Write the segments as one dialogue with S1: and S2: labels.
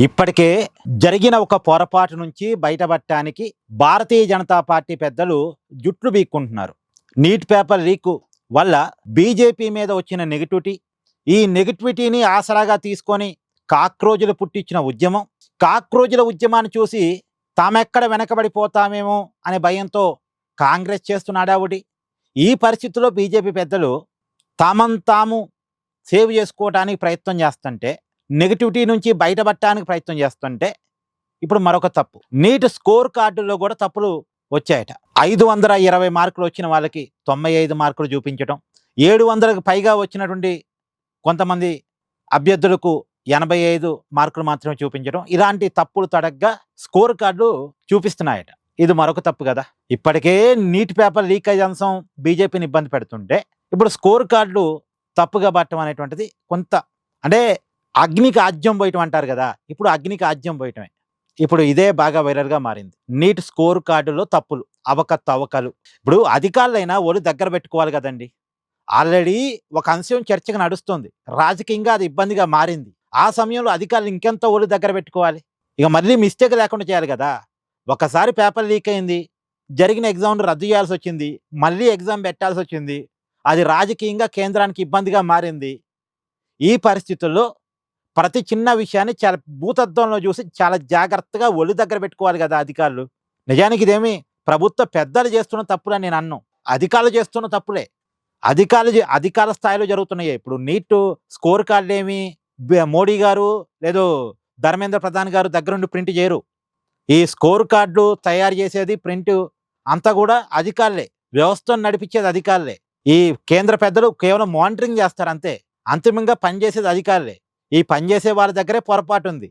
S1: ఇప్పటికే జరిగిన ఒక పొరపాటు నుంచి బయటపడటానికి భారతీయ జనతా పార్టీ పెద్దలు జుట్లు బీక్కుంటున్నారు. నీట్ పేపర్ లీక్ వల్ల బీజేపీ మీద వచ్చిన నెగిటివిటీ, ఈ నెగిటివిటీని ఆసరాగా తీసుకొని కాక్రోజులు పుట్టించిన ఉద్యమం, కాక్రోజుల ఉద్యమాన్ని చూసి తామెక్కడ వెనకబడిపోతామేమో అనే భయంతో కాంగ్రెస్ చేస్తున్న హడావుడి. ఈ పరిస్థితుల్లో బీజేపీ పెద్దలు తాము సేవ్ చేసుకోవడానికి ప్రయత్నం చేస్తుంటే, నెగిటివిటీ నుంచి బయటపడటానికి ప్రయత్నం చేస్తుంటే, ఇప్పుడు మరొక తప్పు, నీట్ స్కోర్ కార్డుల్లో కూడా తప్పులు వచ్చాయట. 520 మార్కులు వచ్చిన వాళ్ళకి 95 మార్కులు చూపించడం, 700కు పైగా వచ్చినటువంటి కొంతమంది అభ్యర్థులకు 85 మార్కులు మాత్రమే చూపించడం, ఇలాంటి తప్పులు తడగ్గా స్కోర్ కార్డులు చూపిస్తున్నాయట. ఇది మరొక తప్పు కదా. ఇప్పటికే నీట్ పేపర్ లీకేజ్ అంశం బీజేపీని ఇబ్బంది పెడుతుంటే, ఇప్పుడు స్కోర్ కార్డులు తప్పుగా పట్టడం అనేటువంటిది కొంత, అంటే అగ్నికి ఆజ్యం పోయటం అంటారు కదా, ఇప్పుడు అగ్నికి ఆజ్యం పోయటమే. ఇప్పుడు ఇదే బాగా వైరల్గా మారింది. నీట్ స్కోర్ కార్డులో తప్పులు, అవకతవకలు. ఇప్పుడు అధికారులైనా ఒళ్ళు దగ్గర పెట్టుకోవాలి కదండి. ఆల్రెడీ ఒక అంశం చర్చగా నడుస్తుంది, రాజకీయంగా అది ఇబ్బందిగా మారింది. ఆ సమయంలో అధికారులు ఇంకెంత ఒళ్ళు దగ్గర పెట్టుకోవాలి? ఇక మళ్ళీ మిస్టేక్ లేకుండా చేయాలి కదా. ఒకసారి పేపర్ లీక్ అయింది, జరిగిన ఎగ్జామ్ను రద్దు చేయాల్సి వచ్చింది, మళ్ళీ ఎగ్జామ్ పెట్టాల్సి వచ్చింది, అది రాజకీయంగా కేంద్రానికి ఇబ్బందిగా మారింది. ఈ పరిస్థితుల్లో ప్రతి చిన్న విషయాన్ని చాలా భూతత్వంలో చూసి చాలా జాగ్రత్తగా ఒళ్ళు దగ్గర పెట్టుకోవాలి కదా అధికారులు. నిజానికి ఇదేమి ప్రభుత్వ పెద్దలు చేస్తున్న తప్పులని నేను అన్ను, అధికారులు చేస్తున్న తప్పులే. అధికార స్థాయిలో జరుగుతున్నాయి. ఇప్పుడు నీట్ స్కోర్ కార్డులు ఏమి మోడీ గారు లేదు ధర్మేంద్ర ప్రధాన్ గారు దగ్గరుండి ప్రింట్ చేయరు. ఈ స్కోర్ కార్డులు తయారు చేసేది, ప్రింట్ అంతా కూడా అధికారులే, వ్యవస్థను నడిపించేది అధికారులే. ఈ కేంద్ర పెద్దలు కేవలం మానిటరింగ్ చేస్తారు అంతే. అంతిమంగా పనిచేసేది అధికారులే. ఈ పనిచేసే వాళ్ళ దగ్గరే పొరపాటు ఉంది,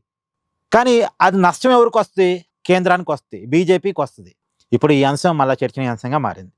S1: కానీ అది నష్టం ఎవరికి వస్తుంది? కేంద్రానికి వస్తుంది, బీజేపీకి వస్తుంది. ఇప్పుడు ఈ అంశం మళ్ళీ చర్చనీయాంశంగా మారింది.